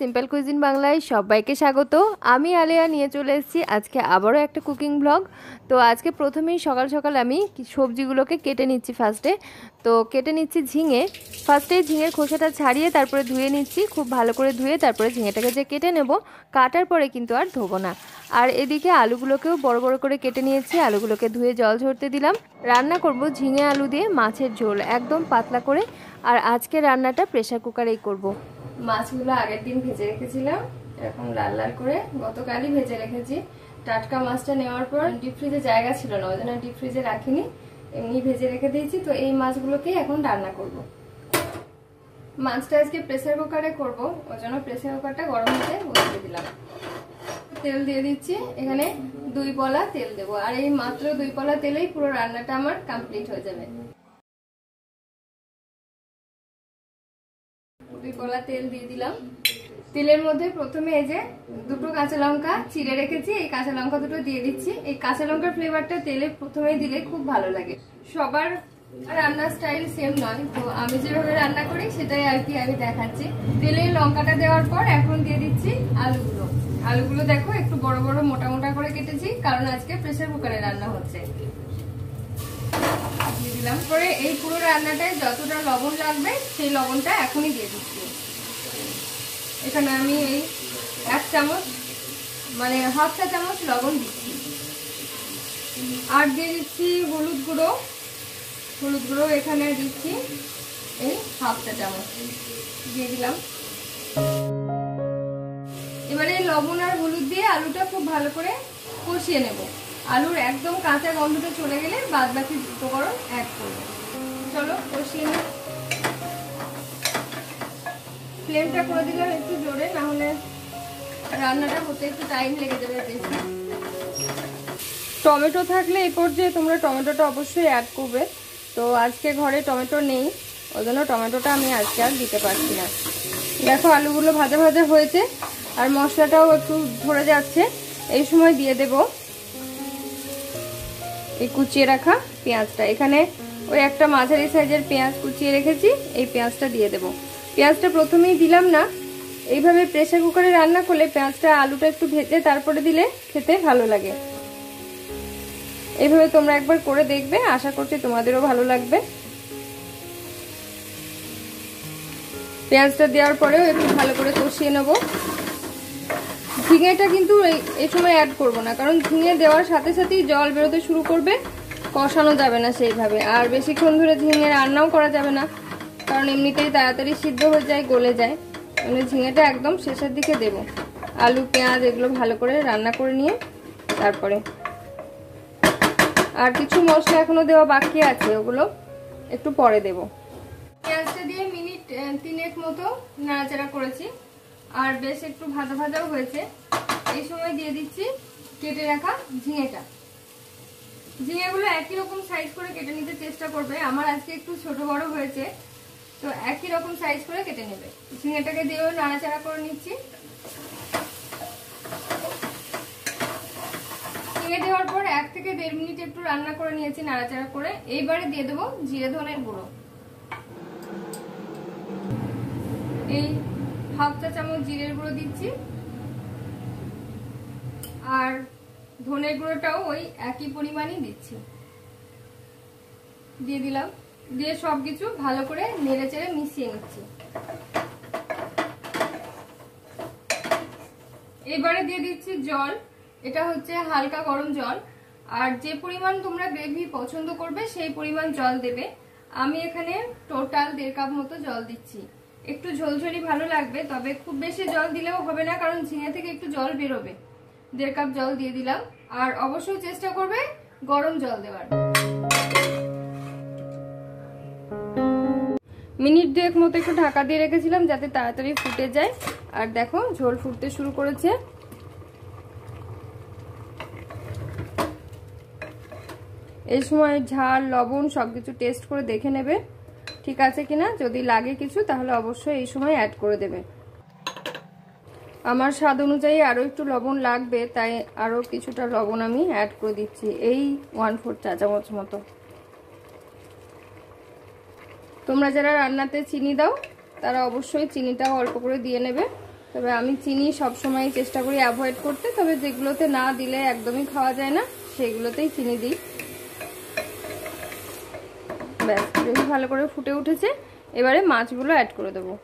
Simple cuisine বাংলায় সবাইকে স্বাগত। আমি আলেয়া নিয়ে চলে এসেছি আজকে আবারও একটা কুকিং ব্লগ। তো আজকে প্রথমেই সকাল সকাল আমি সবজিগুলোকে কেটে নিচ্ছি। তো কেটে নিচ্ছি ঝিঙে। ফার্স্টে ঝিঙের খোসাটা ছাড়িয়ে তারপরে ধুয়ে নিচ্ছি, খুব ভালো করে ধুয়ে তারপরে ঝিঙেটাকে যে কেটে নেব, কাটার পরে কিন্তু আর ধোবো না। আর এদিকে আলুগুলোকেও বড় বড় করে কেটে নিয়েছি, আলুগুলোকে ধুয়ে জল ঝরতে দিলাম। রান্না করব ঝিঙে আলু দিয়ে মাছের ঝোল, একদম পাতলা করে। আর আজকে রান্নাটা প্রেসার কুকারেই করব। মাছগুলো আগের দিন ভেজে রেখেছিলাম এরকম লাল লাল করে, গতকালই ভেজে রেখেছি। টাটকা মাছটা নেওয়ার পর ডিপ ফ্রিজে জায়গা ছিল না, ওই জন্য ডিপ ফ্রিজে রাখিনি, এমনি ভেজে রেখে দিয়েছি। তো এই মাছগুলোকেই এখন রান্না করব। মাছটা আজকে প্রেসার কুকারে করব, ওই জন্য প্রেসার কুকারটা গরম হতে বসিয়ে দিলাম। তেল দিয়ে দিচ্ছি, এখানে 2 পলা তেল দেবো। আর এই মাত্র 2 পলা তেলেই পুরো রান্নাটা আমার কমপ্লিট হয়ে যাবে। 2 পলা তেল দিয়ে দিলাম। তেলের মধ্যে প্রথমে এই যে 2টো কাঁচা লঙ্কা চিড়ে রেখেছি, এই কাঁচা লঙ্কা দুটো দিয়ে দিচ্ছি। এই কাঁচা লঙ্কার ফ্লেভারটা তেলে প্রথমে দিলে খুব ভালো লাগে। সবার রান্নার স্টাইল সেম নয়, তো আমি যেভাবে রান্না করি সেটাই আর কি আমি দেখাচ্ছি। তেলে লঙ্কাটা দেওয়ার পর এখন দিয়ে দিচ্ছি আলুগুলো। আলুগুলো দেখো একটু বড় বড় মোটা মোটা করে কেটেছি, কারণ আজকে প্রেসার কুকারে রান্না হচ্ছে। দিয়ে দিলাম। পরে এই পুরো রান্নাটায় যতটা লবণ লাগবে সেই লবণটা এখনই দিয়ে দিচ্ছি। এখানে আমি এই 1 চামচ মানে হাফ চা চামচ লবণ দিচ্ছি। আর দিয়ে দিচ্ছি হলুদ গুঁড়ো। হলুদ গুঁড়ো এখানে দিচ্ছি এই হাফ চা চামচ দিয়ে দিলাম। এবারে লবণ আর হলুদ দিয়ে আলুটা খুব ভালো করে কষিয়ে নেব। আলুর একদম কাঁচা গন্ধটা চলে গেলে বাদ বাকি উপকরণ অ্যাড করব। চলো কষিয়ে নিই। ফ্লেমটা করে দিলাম একটু জোরে, না হলে রান্নাটা হতে একটু টাইম লেগে যাবে বেশি। টমেটো থাকলে এই পর্যায়ে তোমরা টমেটোটা অবশ্যই অ্যাড করবে। তো আজকে ঘরে টমেটো নেই, ওই জন্য টমেটোটা আমি আজকে আর দিতে পারছি না। দেখো আলুগুলো ভাজা ভাজা হয়েছে আর মশলাটাও একটু ধরে যাচ্ছে। এই সময় দিয়ে দেব এই কুচিয়ে রাখা পেঁয়াজটা। এখানে ওই একটা মাঝারি সাইজের পেঁয়াজ কুচিয়ে রেখেছি, এই পেঁয়াজটা দিয়ে দেব। পেঁয়াজটা প্রথমেই দিলাম না, এইভাবে প্রেসার কুকারে রান্না করলে পেঁয়াজটা আলুটা একটু ভেজে তারপরে দিলে খেতে ভালো লাগে। এইভাবে তোমরা একবার করে দেখবে, আশা করছি তোমাদেরও ভালো লাগবে। পেঁয়াজটা দেওয়ার পরেও একটু ভালো করে কষিয়ে নেব। ঝিঙেটা কিন্তু এই সময় অ্যাড করব না, কারণ ঝিঙে দেওয়ার সাথে সাথেই জল বেরোতে শুরু করবে, কষানো যাবে না সেইভাবে। আর বেশিক্ষণ ধরে ঝিঙে রান্নাও করা যাবে না, কারণ এমনিতেই তাড়াতাড়ি সিদ্ধ হয়ে যায়, গলে যায়। মানে ঝিঙেটা একদম শেষের দিকে দেব। আলু পেঁয়াজ এগুলো ভালো করে রান্না করে নিয়ে তারপরে। আর কিছু মশলা এখনো দেওয়া বাকি আছে, ওগুলো একটু পরে দেব। পেঁয়াজটা দিয়ে মিনিট 3 মতো নাড়াচাড়া করেছি, আর বেশ একটু ভাজা ভাজাও হয়েছে। এই সময় দিয়ে দিচ্ছি কেটে রাখা ঝিঙেটা। ঝিঙেগুলো একই রকম সাইজ করে কেটে নিতে চেষ্টা করবে। আমার আজকে একটু ছোট বড় হয়েছে, তো একই রকম সাইজ করে কেটে নেবে। ঝিঙেটাকে দিয়েও নাড়াচাড়া করে নিচ্ছি। ঝিঙে দেওয়ার পর 1 থেকে 1.5 মিনিট একটু রান্না করে নিয়েছি নাড়াচাড়া করে। এইবারে দিয়ে দেবো জিরে ধনের গুঁড়ো। এই হাফ চা চামচ জিরের গুঁড়ো দিচ্ছি, আর ধনের গুঁড়োটাও ওই একই পরিমাণই দিচ্ছি। দিয়ে দিলাম, দিয়ে সবকিছু ভালো করে নেড়েচেড়ে মিশিয়ে নিচ্ছি। এবারে দিয়ে দিচ্ছি জল। এটা হচ্ছে হালকা গরম জল, আর যে পরিমাণ তোমরা গ্রেভি পছন্দ করবে সেই পরিমাণ জল দেবে। আমি এখানে টোটাল 1.5 কাপ মতো জল দিচ্ছি। একটু ঝোলঝোলি ভালো লাগবে, তবে খুব বেশি জল দিলেও হবে না, কারণ ঝিঙে থেকে একটু জল বেরোবে। 1.5 কাপ জল দিয়ে দিলাম, আর অবশ্যই চেষ্টা করবে গরম জল দেওয়ার। মিনিট 2 মতো একটু ঢাকা দিয়ে রেখেছিলাম যাতে তাড়াতাড়ি ফুটে যায়। আর দেখো ঝোল ফুটতে শুরু করেছে। এই সময় ঝাল লবণ সবকিছু টেস্ট করে দেখে নেবে ঠিক আছে কিনা। যদি লাগে কিছু তাহলে অবশ্যই এই সময় অ্যাড করে দেবে। আমার স্বাদ অনুযায়ী আরো একটু লবণ লাগবে, তাই আরো কিছুটা লবণ আমি অ্যাড করে দিচ্ছি, এই 1/4 চা চামচ মতো। তোমরা যারা রান্নাতে চিনি দাও তারা অবশ্যই চিনিটাও অল্প করে দিয়ে নেবে। তবে আমি চিনি সবসময় চেষ্টা করি অ্যাভয়েড করতে, তবে যেগুলোতে না দিলে একদমই খাওয়া যায় না সেগুলোতেই চিনি দিই। ব্যাস, বেশ ভালো করে ফুটে উঠেছে। এবারে মাছগুলো অ্যাড করে দেবো।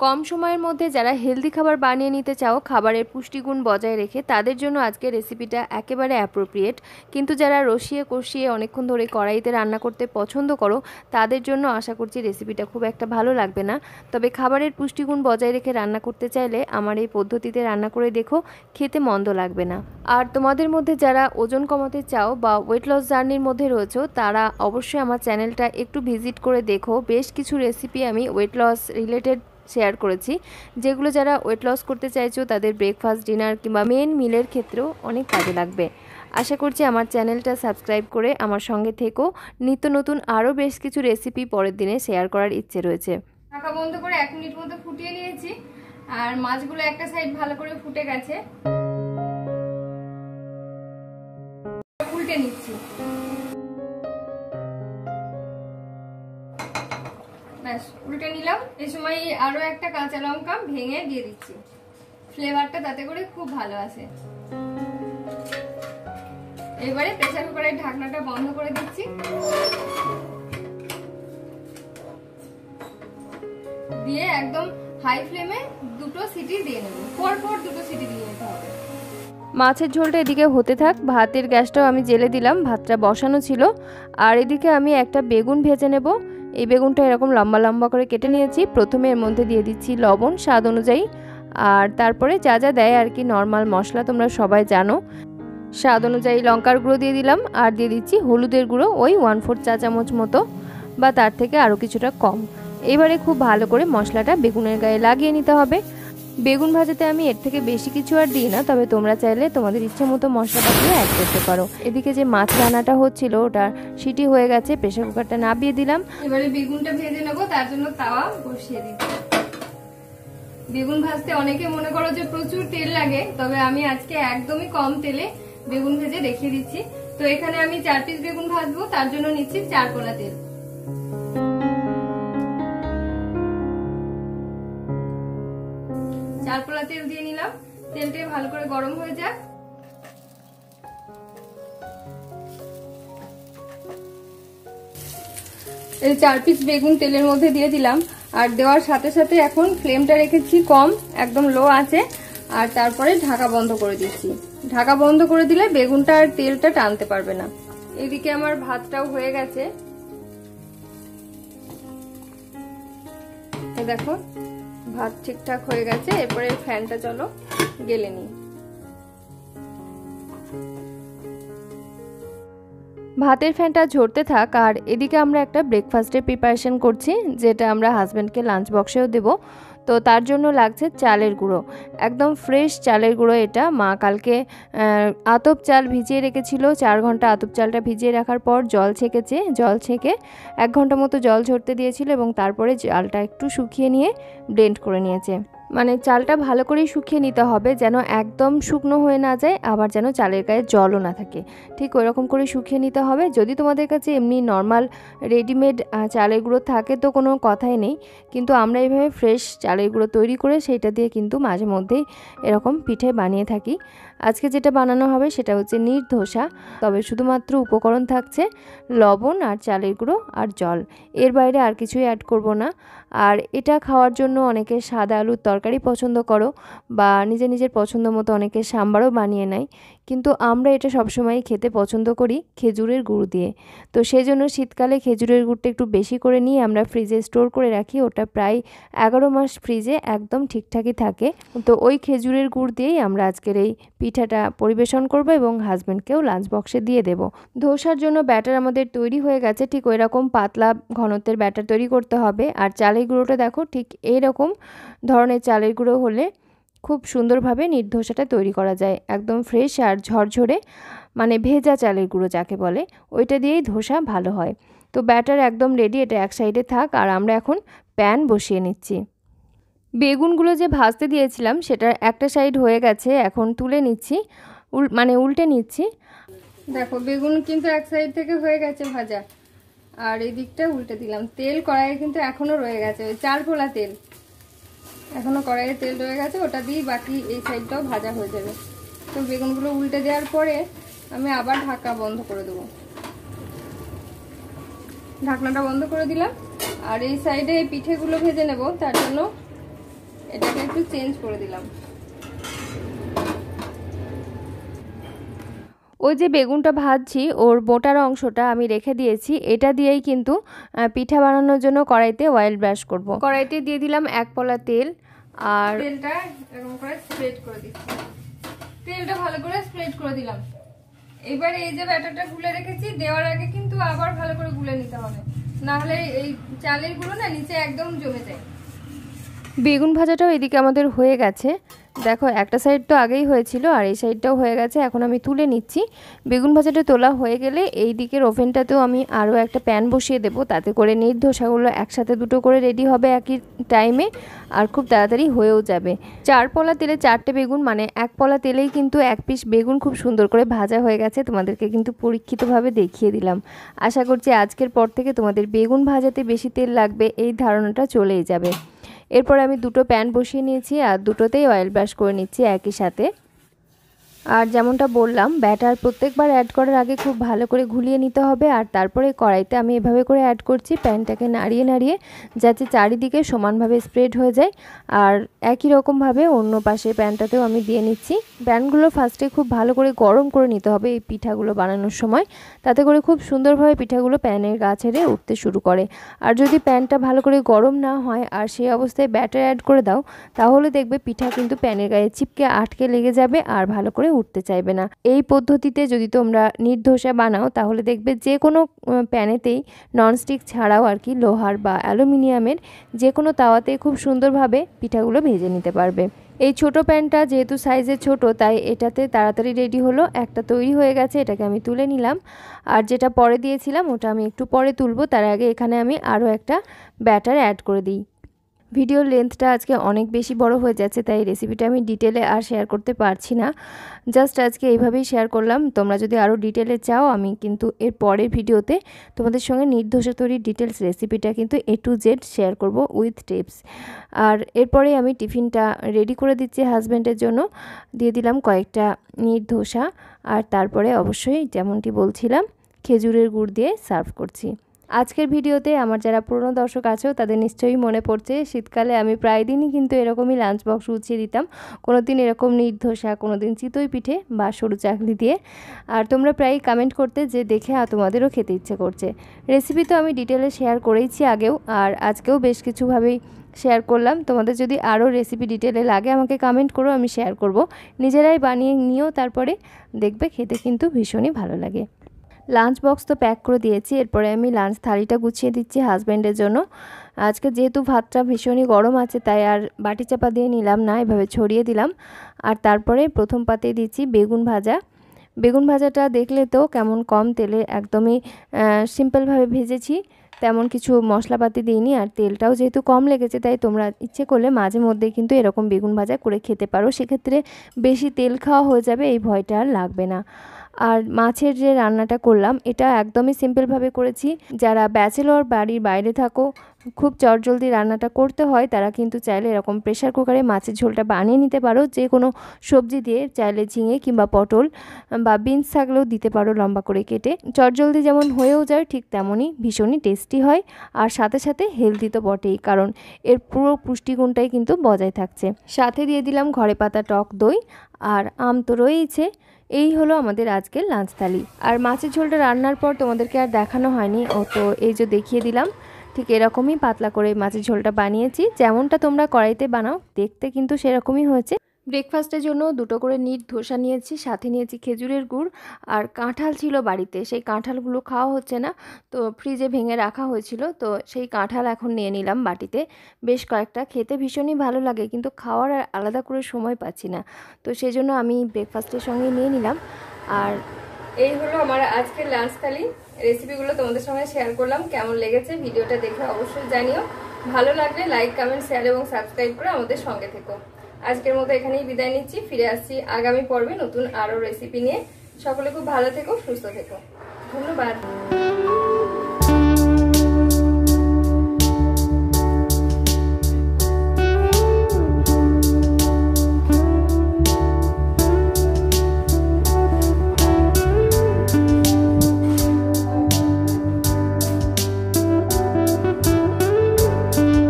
কম সময়ের মধ্যে যারা হেলদি খাবার বানিয়ে নিতে চাও, খাবারের পুষ্টিগুণ বজায় রেখে, তাদের জন্য আজকের রেসিপিটা একেবারে অ্যাপ্রোপ্রিয়েট। কিন্তু যারা রসিয়ে কষিয়ে অনেকক্ষণ ধরে কড়াইতে রান্না করতে পছন্দ করো, তাদের জন্য আশা করছি রেসিপিটা খুব একটা ভালো লাগবে না। তবে খাবারের পুষ্টিগুণ বজায় রেখে রান্না করতে চাইলে আমার এই পদ্ধতিতে রান্না করে দেখো, খেতে মন্দ লাগবে না। আর তোমাদের মধ্যে যারা ওজন কমাতে চাও বা ওয়েট লস জার্নির মধ্যে রয়েছো, তারা অবশ্যই আমার চ্যানেলটা একটু ভিজিট করে দেখো। বেশ কিছু রেসিপি আমি ওয়েট লস রিলেটেড শেয়ার করেছি, যেগুলো যারা ওয়েট লস করতে চাইছো তাদের ব্রেকফাস্ট, ডিনার কিংবা মেন মিলের ক্ষেত্রেও অনেক কাজে লাগবে। আশা করছি আমার চ্যানেলটা সাবস্ক্রাইব করে আমার সঙ্গে থেকো। নিত্য নতুন আরও বেশ কিছু রেসিপি পরের দিনে শেয়ার করার ইচ্ছে রয়েছে। ঢাকা বন্ধ করে 1 মিনিট মতো ফুটিয়ে নিয়েছি, আর মাছগুলো একটা সাইড ভালো করে ফুটে গেছে। উল্টে নিচ্ছি। ব্যাস, উল্টে নিলাম। এই সময় আরো একটা কাঁচা লঙ্কা ভেঙে দিয়ে দিচ্ছি, ফ্লেভারটা তাতে করে খুব ভালো আসে। এবারে প্রেসার কুকারের ঢাকনাটা বন্ধ করে দিচ্ছি, দিয়ে একদম হাই ফ্লেমে 2টো সিটি দিয়ে নেব। পরপর 2টো সিটি দিয়ে নিতে হবে। মাছের ঝোলটা এদিকে হতে থাক, ভাতের গ্যাসটাও আমি জেলে দিলাম, ভাতটা বসানো ছিল। আর এদিকে আমি একটা বেগুন ভেজে নেব। এই বেগুনটা এরকম লম্বা লম্বা করে কেটে নিয়েছি। প্রথমে এর মধ্যে দিয়ে দিচ্ছি লবণ স্বাদ অনুযায়ী, আর তারপরে যা যা দেয় আর কি, নর্মাল মশলা তোমরা সবাই জানো। স্বাদ অনুযায়ী লঙ্কার গুঁড়ো দিয়ে দিলাম, আর দিয়ে দিচ্ছি হলুদের গুঁড়ো ওই 1/4 চা চামচ মতো, বা তার থেকে আরও কিছুটা কম। এবারে খুব ভালো করে মশলাটা বেগুনের গায়ে লাগিয়ে নিতে হবে। বেগুন ভাজাতে আমি এর থেকে বেশি কিছু আর দিই না, তবে তোমরা চাইলে তোমাদের ইচ্ছে মতো মশলাটা দিয়ে অ্যাড করতে পারো। এদিকে যে মাছ রান্নাটা হচ্ছিল ওটা সিটি হয়ে গেছে, প্রেসার কুকারটা নামিয়ে দিলাম। এবারে বেগুনটা ভেজে নেবো, তার জন্য তাওয়া বসিয়ে দিচ্ছি। বেগুন ভাজতে অনেকে মনে করো যে প্রচুর তেল লাগে, তবে আমি আজকে একদমই কম তেলে বেগুন ভেজে দেখিয়ে দিচ্ছি। তো এখানে আমি 4 পিস বেগুন ভাজবো, তার জন্য নিচ্ছি 4 কোলা তেল। 4 কোলা তেল দিয়ে নিলাম। তেলটা ভালো করে গরম হয়ে যাক। এই 4 পিস বেগুন তেলের মধ্যে দিয়ে দিলাম, আর দেওয়ার সাথে সাথে এখন ফ্লেমটা রেখেছি কম, একদম লো আছে। আর তারপরে ঢাকা বন্ধ করে দিচ্ছি। ঢাকা বন্ধ করে দিলে বেগুনটা আর তেলটা টানতে পারবে না। এদিকে আমার ভাতটাও হয়ে গেছে, এই দেখো ভাত ঠিকঠাক হয়ে গেছে। এরপরে ফ্যানটা চলো গেলে নিই। ভাতের ফ্যানটা ঝরতে থাক, আর এদিকে আমরা একটা ব্রেকফাস্টের প্রিপারেশন করছি, যেটা আমরা হাজব্যান্ডকে লাঞ্চ বক্সেও দেবো। তো তার জন্য লাগছে চালের গুঁড়ো, একদম ফ্রেশ চালের গুঁড়ো। এটা মা কালকে আতপ চাল ভিজিয়ে রেখেছিল, 4 ঘন্টা আতপ চালটা ভিজিয়ে রাখার পর জল ছেঁকেছে। জল ছেঁকে 1 ঘন্টা মতো জল ঝরতে দিয়েছিল, এবং তারপরে চালটা একটু শুকিয়ে নিয়ে ব্লেন্ড করে নিয়েছে। মানে চালটা ভালো করেই শুকিয়ে নিতে হবে, যেন একদম শুকনো হয়ে না যায়, আবার যেন চালের গায়ে জলও না থাকে। ঠিক ওইরকম করে শুকিয়ে নিতে হবে। যদি তোমাদের কাছে এমনি নর্মাল রেডিমেড চালের গুঁড়ো থাকে তো কোনো কথাই নেই, কিন্তু আমরা এইভাবে ফ্রেশ চালের গুঁড়ো তৈরি করে সেইটা দিয়ে কিন্তু মাঝে মধ্যেই এরকম পিঠে বানিয়ে থাকি। আজকে যেটা বানানো হবে সেটা হচ্ছে নির্ধোসা, তবে শুধুমাত্র উপকরণ থাকছে লবণ আর চালের গুঁড়ো আর জল, এর বাইরে আর কিছুই অ্যাড করব না। আর এটা খাওয়ার জন্য অনেকে সাদা আলুর তরকারি পছন্দ করো, বা নিজের পছন্দ মতো অনেকে সাম্বারও বানিয়ে নেয়, কিন্তু আমরা এটা সবসময় খেতে পছন্দ করি খেজুরের গুড় দিয়ে। তো সেই জন্য শীতকালে খেজুরের গুড়টা একটু বেশি করে নিয়ে আমরা ফ্রিজে স্টোর করে রাখি। ওটা প্রায় 11 মাস ফ্রিজে একদম ঠিকঠাকই থাকে। তো ওই খেজুরের গুড় দিয়েই আমরা আজকের এই পিঠাটা পরিবেশন করব, এবং হাজব্যান্ডকেও লাঞ্চ বক্সে দিয়ে দেব। ধোসার জন্য ব্যাটার আমাদের তৈরি হয়ে গেছে। ঠিক ওই রকম পাতলা ঘনত্বের ব্যাটার তৈরি করতে হবে। আর চালের গুঁড়োটা দেখো, ঠিক এইরকম ধরনের চালের গুঁড়ো হলে খুব সুন্দরভাবে নির্ধোসাটা তৈরি করা যায়। একদম ফ্রেশ আর ঝরঝরে, মানে ভেজা চালের গুঁড়ো যাকে বলে, ওইটা দিয়েই ধোসা ভালো হয়। তো ব্যাটার একদম রেডি, এটা এক সাইডে থাক। আর আমরা এখন প্যান বসিয়ে নিচ্ছি। বেগুনগুলো যে ভাজতে দিয়েছিলাম সেটা একটা সাইড হয়ে গেছে, এখন তুলে নিচ্ছি, মানে উল্টে নিচ্ছি। দেখো বেগুন কিন্তু এক সাইড থেকে হয়ে গেছে ভাজা, আর এই দিকটা উল্টে দিলাম। তেল কড়াইয়ে কিন্তু এখনো রয়ে গেছে, ওই 4 ফোঁটা তেল। এখনও কড়াইয়ে তেল রয়ে গেছে, ওটা দিয়ে বাকি এই সাইডটাও ভাজা হয়ে যাবে। তো বেগুনগুলো উল্টে দেওয়ার পরে আমি আবার ঢাকা বন্ধ করে দেবো। ঢাকনাটা বন্ধ করে দিলাম। আর এই সাইডে এই পিঠেগুলো ভেজে নেব, তার জন্য এটাকে একটু চেঞ্জ করে দিলাম। ওই যে বেগুনটা ভাজছি ওর বোটার অংশটা আমি রেখে দিয়েছি, এটা দিয়েই কিন্তু পিঠা বানানোর জন্য কড়াইতে অয়েল ব্রাশ করব। কড়াইতে দিয়ে দিলাম 1 পলা তেল, আর তেলটা এরকম করে স্প্রেড করে দিচ্ছি। তেলটা ভালো করে স্প্রেড করে দিলাম। এবারে এই যে ব্যাটারটা গুলে রেখেছি, দেওয়ার আগে কিন্তু আবার ভালো করে গুলে নিতে হবে, না হলে এই চালের গুলো না নিচে একদম জমে যায়। বেগুন ভাজাটাও এদিকে আমাদের হয়ে গেছে। দেখো একটা সাইড তো আগেই হয়েছিল আর এই সাইডটাও হয়ে গেছে, এখন আমি তুলে নিচ্ছি। বেগুন ভাজাটা তোলা হয়ে গেলে এই দিকের ওভেনটাতেও আমি আরও একটা প্যান বসিয়ে দেবো, তাতে করে নির্ধোসাগুলো একসাথে দুটো করে রেডি হবে একই টাইমে, আর খুব তাড়াতাড়ি হয়েও যাবে। 4 পলা তেলে 4টে বেগুন, মানে 1 পলা তেলেই কিন্তু 1 পিস বেগুন খুব সুন্দর করে ভাজা হয়ে গেছে। তোমাদেরকে কিন্তু পরীক্ষিতভাবে দেখিয়ে দিলাম। আশা করছি আজকের পর থেকে তোমাদের বেগুন ভাজাতে বেশি তেল লাগবে এই ধারণাটা চলেই যাবে। এরপর আমি দুটো প্যান বসিয়ে নিয়েছি আর দুটোতেই অয়েল ব্রাশ করে নিচ্ছি একই সাথে। আর যেমনটা বললাম, ব্যাটার প্রত্যেকবার অ্যাড করার আগে খুব ভালো করে ঘুলিয়ে নিতে হবে। আর তারপরে কড়াইতে আমি এভাবে করে অ্যাড করছি, প্যানটাকে নাড়িয়ে নাড়িয়ে যাতে চারিদিকে সমানভাবে স্প্রেড হয়ে যায়। আর একই রকমভাবে অন্য পাশে প্যানটাতেও আমি দিয়ে নিচ্ছি। প্যানগুলো ফার্স্টে খুব ভালো করে গরম করে নিতে হবে এই পিঠাগুলো বানানোর সময়, তাতে করে খুব সুন্দরভাবে পিঠাগুলো প্যানের গা ছেড়ে উঠতে শুরু করে। আর যদি প্যানটা ভালো করে গরম না হয় আর সেই অবস্থায় ব্যাটার অ্যাড করে দাও, তাহলে দেখবে পিঠা কিন্তু প্যানের গায়ে চিপকে আটকে লেগে যাবে আর ভালো করে উঠতে চাইবে না। এই পদ্ধতিতে যদি তোমরা নির্ধোসা বানাও তাহলে দেখবে যে কোনো প্যানেতেই, ননস্টিক ছাড়াও আর কি, লোহার বা অ্যালুমিনিয়ামের যে কোনো তাওয়াতে খুব সুন্দরভাবে পিঠাগুলো ভেজে নিতে পারবে। এই ছোট প্যানটা যেহেতু সাইজে ছোট, তাই এটাতে তাড়াতাড়ি রেডি হলো। একটা তৈরি হয়ে গেছে, এটাকে আমি তুলে নিলাম। আর যেটা পরে দিয়েছিলাম ওটা আমি একটু পরে তুলবো, তার আগে এখানে আমি আরও একটা ব্যাটার অ্যাড করে দিই। ভিডিওর লেন্থটা আজকে অনেক বেশি বড় হয়ে যাচ্ছে, তাই রেসিপিটা আমি ডিটেলে আর শেয়ার করতে পারছি না। জাস্ট আজকে এইভাবেই শেয়ার করলাম। তোমরা যদি আরও ডিটেলে চাও, আমি কিন্তু এর পরের ভিডিওতে তোমাদের সঙ্গে নির্ধোসা তৈরির ডিটেলস রেসিপিটা কিন্তু A to Z শেয়ার করব উইথ টিপস। আর এরপরে আমি টিফিনটা রেডি করে দিচ্ছি হাজব্যান্ডের জন্য। দিয়ে দিলাম কয়েকটা নির্ধোসা, আর তারপরে অবশ্যই যেমনটি বলছিলাম খেজুরের গুড় দিয়ে সার্ভ করছি। আজকের ভিডিওতে আমার যারা পুরনো দর্শক আছো তাদের নিশ্চয়ই মনে পড়ছে, শীতকালে আমি প্রায় দিনই কিন্তু এরকমই লাঞ্চ বক্স গুছিয়ে দিতাম। কোনো দিন এরকম নির্ধোসা, কোনো দিন চিতই পিঠে বা সরু চাকলি দিয়ে। আর তোমরা প্রায়ই কমেন্ট করতে যে দেখে তোমাদেরও খেতে ইচ্ছে করছে। রেসিপি তো আমি ডিটেলে শেয়ার করেইছি আগেও, আর আজকেও বেশ কিছুভাবেই শেয়ার করলাম। তোমাদের যদি আরও রেসিপি ডিটেলে লাগে আমাকে কমেন্ট করো, আমি শেয়ার করব। নিজেরাই বানিয়ে নিও, তারপরে দেখবে খেতে কিন্তু ভীষণই ভালো লাগে। লাঞ্চ বক্স তো প্যাক করে দিয়েছি, এরপরে আমি লাঞ্চ থালিটা গুছিয়ে দিচ্ছি হাজব্যান্ডের জন্য। আজকে যেহেতু ভাতটা ভীষণই গরম আছে, তাই আর বাটি চাপা দিয়ে নিলাম না, এভাবে ছড়িয়ে দিলাম। আর তারপরে প্রথম পাতে দিচ্ছি বেগুন ভাজা। বেগুন ভাজাটা দেখলে তো কেমন কম তেলে একদমই সিম্পলভাবে ভেজেছি, তেমন কিছু মশলাপাতি দিইনি। আর তেলটাও যেহেতু কম লেগেছে, তাই তোমরা ইচ্ছে করলে মাঝে মধ্যে কিন্তু এরকম বেগুন ভাজা করে খেতে পারো, সেক্ষেত্রে বেশি তেল খাওয়া হয়ে যাবে, এই ভয়টা আর লাগবে না। আর মাছের যে রান্নাটা করলাম এটা একদমই সিম্পলভাবে করেছি। যারা ব্যাচেলর, বাড়ির বাইরে থাকো, খুব চটজলদি রান্নাটা করতে হয়, তারা কিন্তু চাইলে এরকম প্রেশার কুকারে মাছের ঝোলটা বানিয়ে নিতে পারো। যে কোনো সবজি দিয়ে, চাইলে ঝিঙে কিংবা পটল বা বিনস থাকলেও দিতে পারো লম্বা করে কেটে। চটজলদি যেমন হয়েও যায়, ঠিক তেমনই ভীষণই টেস্টি হয়। আর সাথে সাথে হেলদি তো বটেই, কারণ এর পুরো পুষ্টিগুণটাই কিন্তু বজায় থাকছে। সাথে দিয়ে দিলাম ঘরে পাতা টক দই, আর আম তো রয়েইছে। এই হলো আমাদের আজকের লাঞ্চ থালি। আর মাছের ঝোলটা রান্নার পর তোমাদেরকে আর দেখানো হয়নি, ও তো এই যে দেখিয়ে দিলাম। ঠিক এরকমই পাতলা করে মাছের ঝোলটা বানিয়েছি, যেমনটা তোমরা কড়াইতে বানাও দেখতে কিন্তু সেরকমই হয়েছে। ব্রেকফাস্টের জন্য দুটো করে নির্ধোসা নিয়েছি, সাথে নিয়েছি খেজুরের গুড়। আর কাঁঠাল ছিল বাড়িতে, সেই কাঁঠালগুলো খাওয়া হচ্ছে না, তো ফ্রিজে ভেঙে রাখা হয়েছিল, তো সেই কাঁঠাল এখন নিয়ে নিলাম বাটিতে। বেশ কয়েকটা, খেতে ভীষণই ভালো লাগে, কিন্তু খাওয়ার আর আলাদা করে সময় পাচ্ছি না, তো সেই জন্য আমি ব্রেকফাস্টের সঙ্গে নিয়ে নিলাম। আর এই হলো আমার আজকের লাঞ্চ থালি। রেসিপিগুলো তোমাদের সঙ্গে শেয়ার করলাম। কেমন লেগেছে ভিডিওটা দেখে অবশ্যই জানিও। ভালো লাগলে লাইক, কমেন্ট, শেয়ার এবং সাবস্ক্রাইব করে আমাদের সঙ্গে থেকো। আজকের মতো এখানেই বিদায় নিচ্ছি, ফিরে আসছি আগামী পর্বে নতুন আরও রেসিপি নিয়ে। সকলে খুব ভালো থেকো, সুস্থ থেকো। ধন্যবাদ।